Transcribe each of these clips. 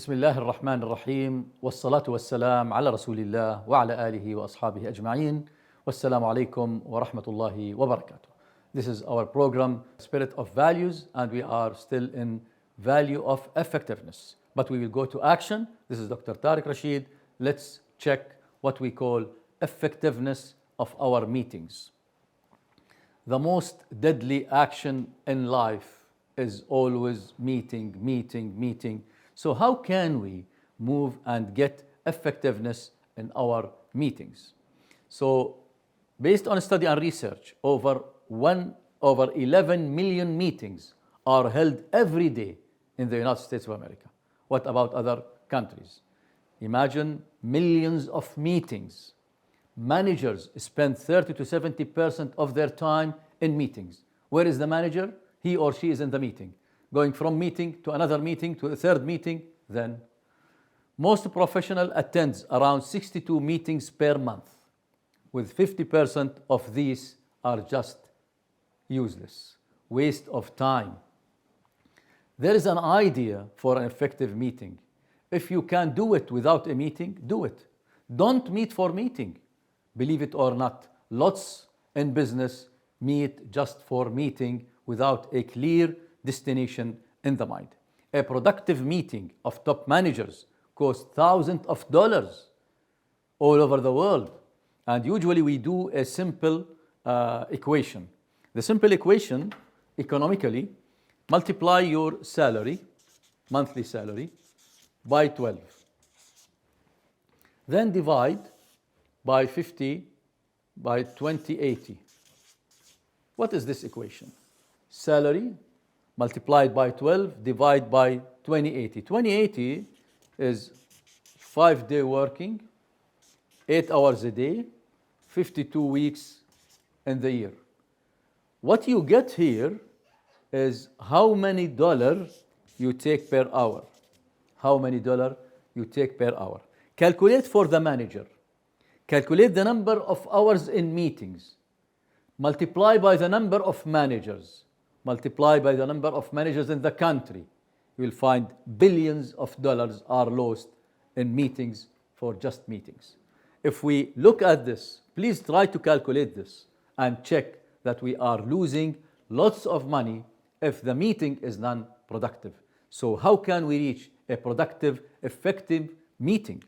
بسم الله الرحمن الرحيم والصلاة والسلام على رسول الله وعلى آله وأصحابه أجمعين والسلام عليكم ورحمة الله وبركاته. This is our program Spirit of Values, and we are still in value of effectiveness, but we will go to action. This is Dr. Tariq Rashid. Let's check what we call effectiveness of our meetings. The most deadly action in life is always meeting. So how can we move and get effectiveness in our meetings? So based on a study and research, over 11 million meetings are held every day in the United States of America. What about other countries? Imagine millions of meetings. Managers spend 30 to 70% of their time in meetings. Where is the manager? He or she is in the meeting, going from meeting to another meeting to a third meeting. Then most professional attends around 62 meetings per month, with 50% of these are just useless, waste of time. There is an idea for an effective meeting. If you can do it without a meeting, do it. Don't meet for meeting. Believe it or not, lots in business meet just for meeting without a clear destination in the mind. A productive meeting of top managers costs thousands of dollars all over the world. And usually we do a simple equation. The simple equation, economically, multiply your salary, monthly salary, by 12. Then divide by 50 by 2080. What is this equation? Salary multiplied by 12 divided by 2080. 2080 is 5-day working, 8 hours a day, 52 weeks in the year. What you get here is how many dollars you take per hour. How many dollars you take per hour. Calculate for the manager. Calculate the number of hours in meetings. Multiply by the number of managers. Multiply by the number of managers in the country. You will find billions of dollars are lost in meetings for just meetings. If we look at this, please try to calculate this and check that we are losing lots of money if the meeting is non-productive. So how can we reach a productive, effective meeting?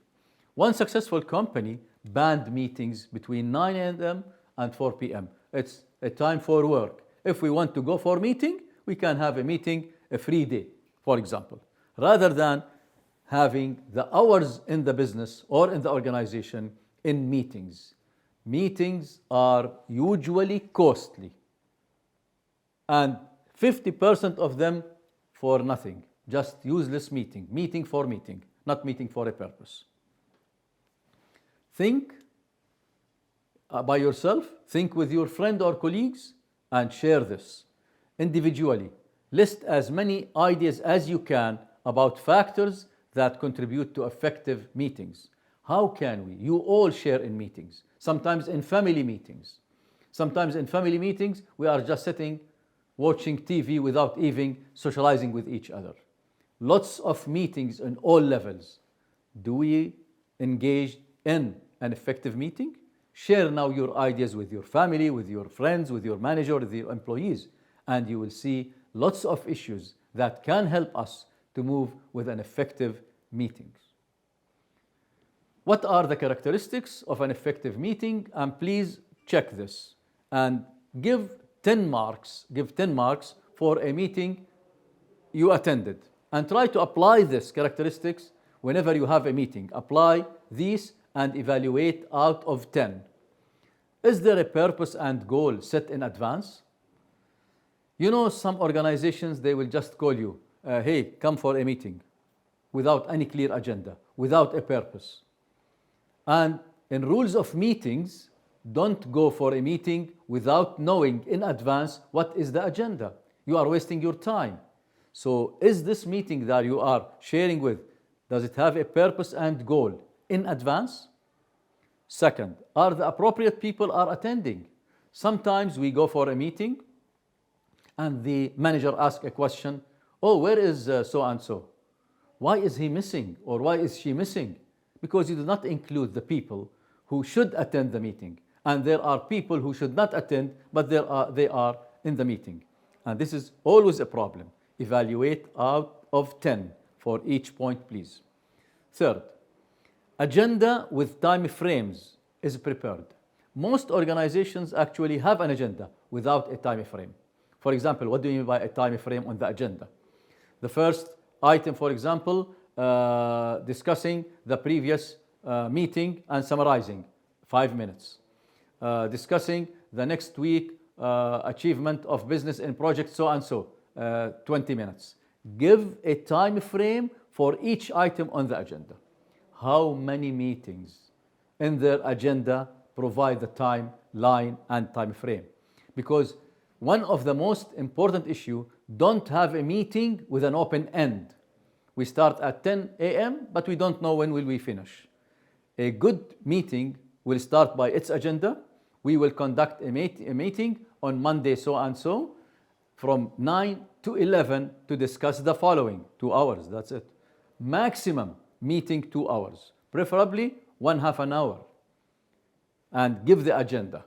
One successful company banned meetings between 9 a.m. and 4 p.m. It's a time for work. If we want to go for meeting, we can have a meeting a free day, for example, rather than having the hours in the business or in the organization in meetings. Meetings are usually costly, and 50% of them for nothing, just useless meeting for meeting, not meeting for a purpose. Think by yourself, think with your friend or colleagues, and share this. Individually, list as many ideas as you can about factors that contribute to effective meetings. How can we? You all share in meetings, sometimes in family meetings. Sometimes in family meetings, we are just sitting, watching TV without even socializing with each other. Lots of meetings in all levels. Do we engage in an effective meeting? Share now your ideas with your family, with your friends, with your manager, with your employees, and you will see lots of issues that can help us to move with an effective meeting. What are the characteristics of an effective meeting? And please check this and give 10 marks for a meeting you attended, and try to apply these characteristics whenever you have a meeting. Apply these and evaluate out of 10. Is there a purpose and goal set in advance? You know, some organizations, they will just call you, hey, come for a meeting, without any clear agenda, without a purpose. And in rules of meetings, don't go for a meeting without knowing in advance what is the agenda. You are wasting your time. So is this meeting that you are sharing with, does it have a purpose and goal in advance? Second, are the appropriate people are attending? Sometimes we go for a meeting and the manager asks a question, oh, where is so-and-so? Why is he missing or why is she missing? Because you do not include the people who should attend the meeting. And there are people who should not attend, but they are in the meeting. And this is always a problem. Evaluate out of 10 for each point, please. Third, agenda with time frames is prepared. Most organizations actually have an agenda without a time frame. For example, what do you mean by a time frame on the agenda? The first item, for example, discussing the previous meeting and summarizing, 5 minutes. Discussing the next week achievement of business in project so and so, 20 minutes. Give a time frame for each item on the agenda. How many meetings in their agenda provide the timeline and time frame? Because one of the most important issues, don't have a meeting with an open end. We start at 10 a.m., but we don't know when will we finish. A good meeting will start by its agenda. We will conduct a meeting on Monday so and so from 9 to 11 to discuss the following 2 hours. That's it. Maximum meeting 2 hours, preferably 1/2 an hour. And give the agenda.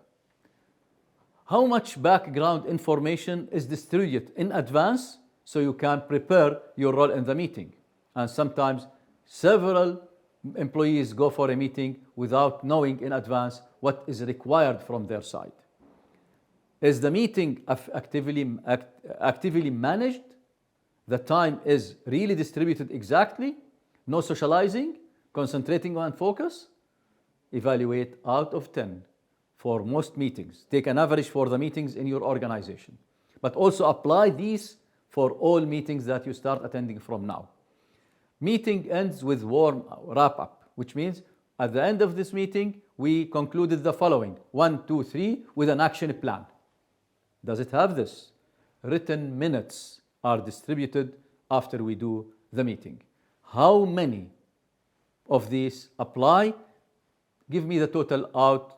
How much background information is distributed in advance so you can prepare your role in the meeting? And sometimes several employees go for a meeting without knowing in advance what is required from their side. Is the meeting actively managed? The time is really distributed exactly? No socializing? Concentrating on focus? Evaluate out of 10 for most meetings. Take an average for the meetings in your organization. But also apply these for all meetings that you start attending from now. Meeting ends with warm wrap-up, which means at the end of this meeting, we concluded the following, 1, 2, 3, with an action plan. Does it have this? Written minutes are distributed after we do the meeting. How many of these apply? Give me the total out,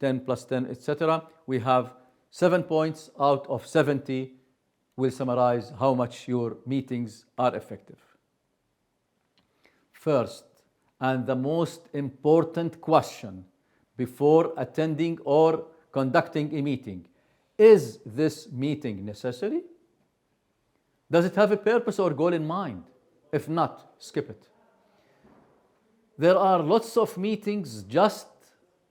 10 plus 10, etc. We have 7 points out of 70. We'll summarize how much your meetings are effective. First, and the most important question before attending or conducting a meeting, is this meeting necessary? Does it have a purpose or goal in mind? If not, skip it. There are lots of meetings, just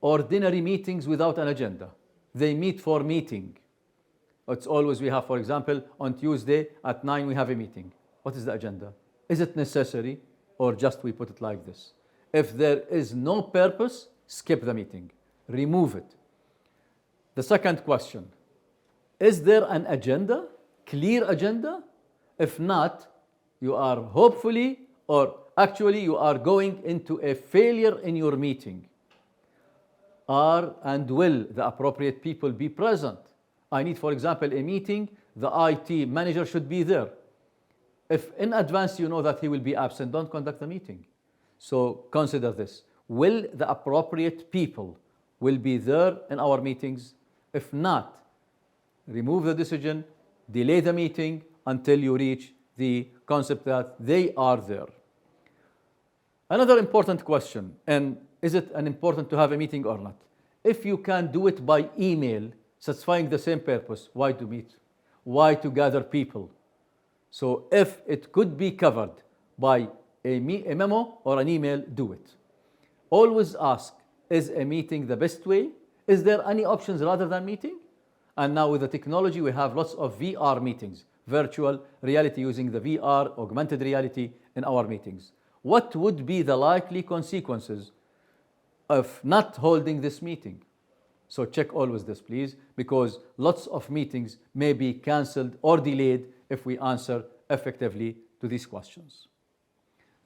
ordinary meetings without an agenda. They meet for meeting. It's always we have, for example, on Tuesday at 9 we have a meeting. What is the agenda? Is it necessary or just we put it like this? If there is no purpose, skip the meeting. Remove it. The second question, is there an agenda? Clear agenda? If not, you are hopefully or actually you are going into a failure in your meeting. Are and will the appropriate people be present? I need, for example, a meeting, the IT manager should be there. If in advance you know that he will be absent, don't conduct the meeting. So consider this. Will the appropriate people will be there in our meetings? If not, remove the decision, delay the meeting until you reach the concept that they are there. Another important question, and is it important to have a meeting or not? If you can do it by email, satisfying the same purpose, why to meet? Why to gather people? So if it could be covered by a memo or an email, do it. Always ask, is a meeting the best way? Is there any options rather than meeting? And now with the technology, we have lots of VR meetings, virtual reality using the VR, augmented reality in our meetings. What would be the likely consequences of not holding this meeting? So check always this, please, because lots of meetings may be cancelled or delayed if we answer effectively to these questions.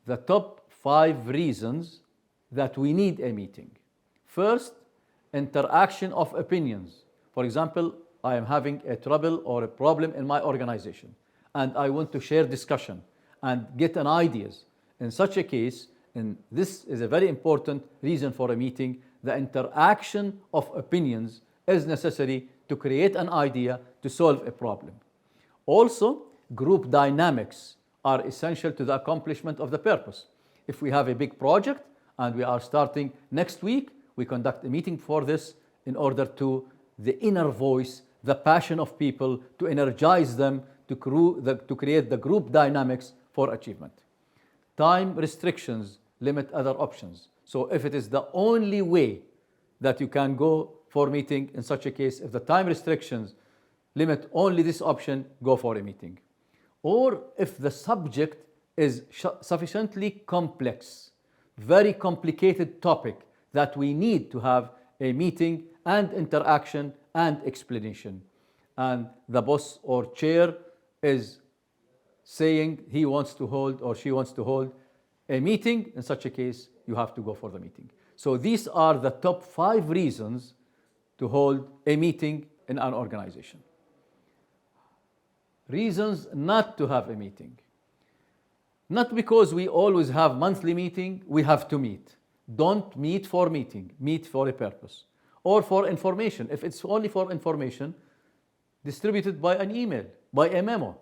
The top 5 reasons that we need a meeting. First, interaction of opinions. For example, I am having a trouble or a problem in my organization, and I want to share discussion and get an ideas. In such a case, and this is a very important reason for a meeting, the interaction of opinions is necessary to create an idea to solve a problem. Also, group dynamics are essential to the accomplishment of the purpose. If we have a big project and we are starting next week, we conduct a meeting for this in order to the inner voice, the passion of people, to energize them, to create the group dynamics for achievement. Time restrictions limit other options. So if it is the only way that you can go for meeting, in such a case, if the time restrictions limit only this option, go for a meeting. Or if the subject is sufficiently complex, very complicated topic that we need to have a meeting and interaction and explanation, and the boss or chair is saying he wants to hold or she wants to hold a meeting, in such a case, you have to go for the meeting. So these are the top 5 reasons to hold a meeting in an organization. Reasons not to have a meeting. Not because we always have monthly meeting, we have to meet. Don't meet for meeting, meet for a purpose. Or for information. If it's only for information, distribute it by an email, by a memo.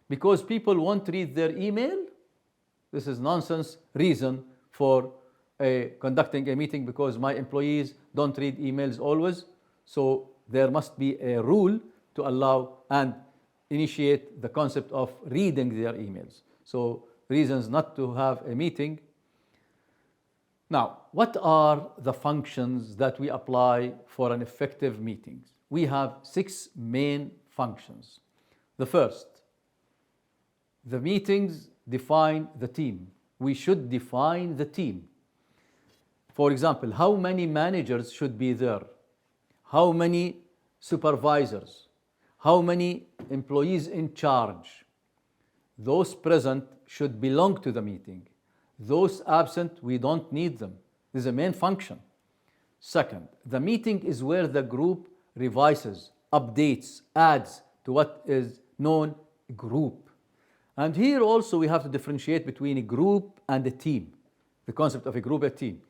Because people won't read their email, this is nonsense reason for conducting a meeting, because my employees don't read emails always. So there must be a rule to allow and initiate the concept of reading their emails. So reasons not to have a meeting. Now, what are the functions that we apply for an effective meeting? We have 6 main functions. The first, the meetings define the team. We should define the team. For example, how many managers should be there? How many supervisors? How many employees in charge? Those present should belong to the meeting. Those absent, we don't need them. This is a main function. Second, the meeting is where the group revises, updates, adds to what is known group. And here also we have to differentiate between a group and a team. The concept of a group and a team.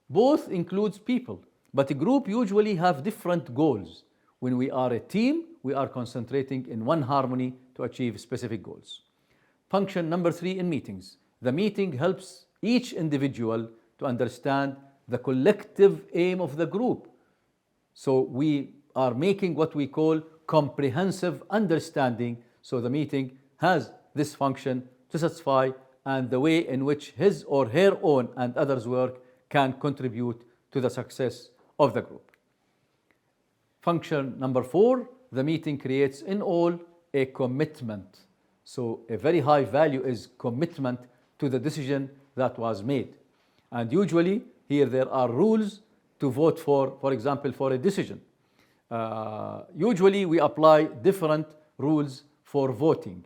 Both includes people, but a group usually have different goals. When we are a team, we are concentrating in one harmony to achieve specific goals. Function number 3 in meetings. The meeting helps each individual to understand the collective aim of the group. So we are making what we call comprehensive understanding. So the meeting has this function to satisfy, and the way in which his or her own and others' work can contribute to the success of the group. Function number 4, the meeting creates in all a commitment. So a very high value is commitment to the decision that was made. And usually here there are rules to vote for example, for a decision. Usually we apply different rules for voting.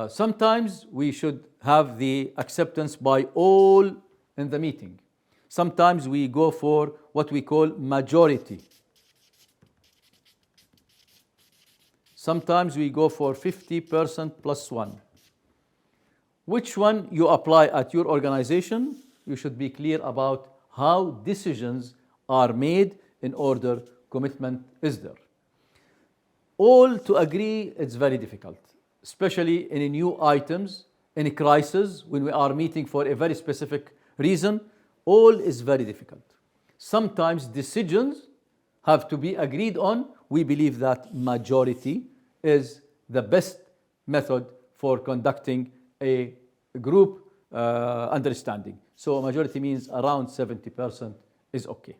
Sometimes we should have the acceptance by all in the meeting. Sometimes we go for what we call majority. Sometimes we go for 50% plus 1. Which one you apply at your organization, you should be clear about how decisions are made in order commitment is there. All to agree, it's very difficult, especially in new items, in a crisis, when we are meeting for a very specific reason, all is very difficult. Sometimes decisions have to be agreed on. We believe that majority is the best method for conducting a group understanding. So majority means around 70% is okay.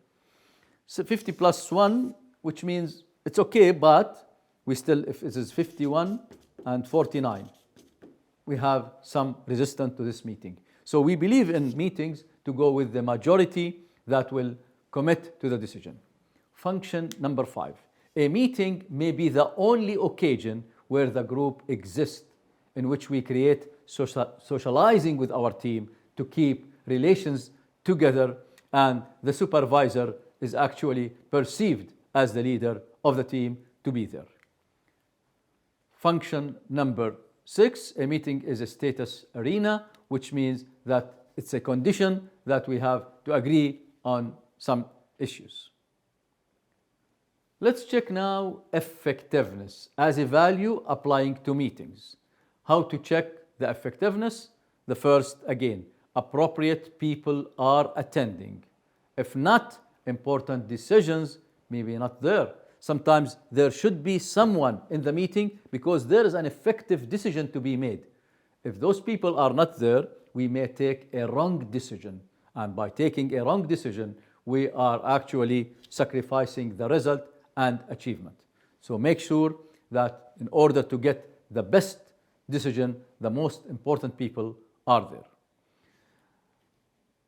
So 50 plus 1, which means it's okay, but we still, if it is 51 and 49, we have some resistance to this meeting. So we believe in meetings to go with the majority that will commit to the decision. Function number 5. A meeting may be the only occasion where the group exists, in which we create socializing with our team to keep relations together, and the supervisor is actually perceived as the leader of the team to be there. Function number 6, a meeting is a status arena, which means that it's a condition that we have to agree on some issues. Let's check now effectiveness as a value applying to meetings. How to check the effectiveness, the first, again, appropriate people are attending. If not, important decisions may be not there. Sometimes there should be someone in the meeting because there is an effective decision to be made. If those people are not there, we may take a wrong decision. And by taking a wrong decision, we are actually sacrificing the result and achievement. So make sure that in order to get the best decision, the most important people are there.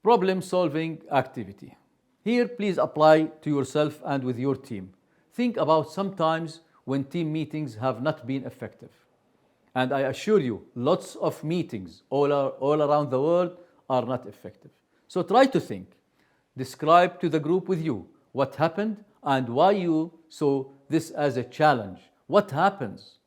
Problem-solving activity. Here, please apply to yourself and with your team. Think about sometimes when team meetings have not been effective. And I assure you, lots of meetings all around the world are not effective. So try to think. Describe to the group with you what happened and why you saw this as a challenge. What happens?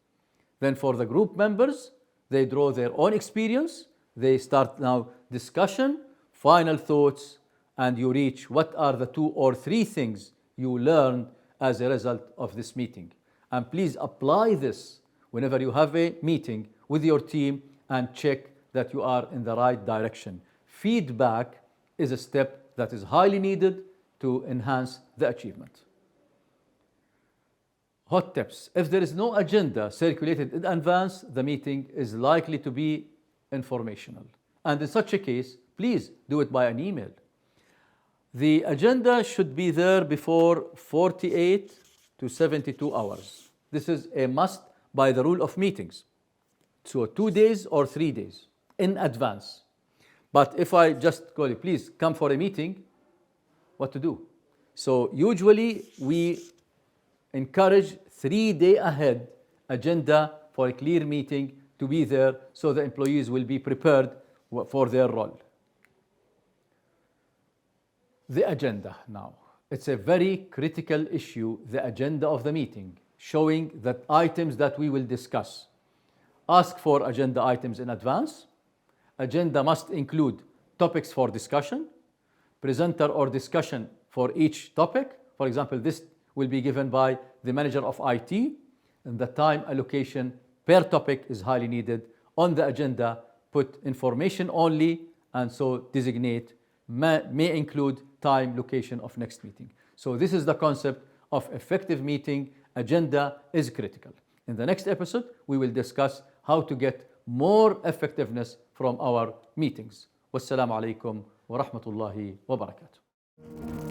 Then for the group members, they draw their own experience. They start now discussion, final thoughts, and you reach what are the 2 or 3 things you learned as a result of this meeting. And please apply this whenever you have a meeting with your team and check that you are in the right direction. Feedback is a step that is highly needed to enhance the achievement. Hot tips. If there is no agenda circulated in advance, the meeting is likely to be informational. And in such a case, please do it by an email. The agenda should be there before 48 to 72 hours. This is a must by the rule of meetings. So 2 days or 3 days in advance. But if I just call you, please come for a meeting, what to do? So usually we encourage 3-day ahead agenda for a clear meeting to be there so the employees will be prepared for their role. The agenda now. It's a very critical issue, the agenda of the meeting, showing the items that we will discuss. Ask for agenda items in advance. Agenda must include topics for discussion, presenter or discussion for each topic. For example, this will be given by the manager of IT, and the time allocation per topic is highly needed. On the agenda, put information only, and so designate may include time, location of next meeting. So this is the concept of effective meeting. Agenda is critical. In the next episode, we will discuss how to get more effectiveness from our meetings. Wassalamu alaikum wa rahmatullahi wa barakatuh.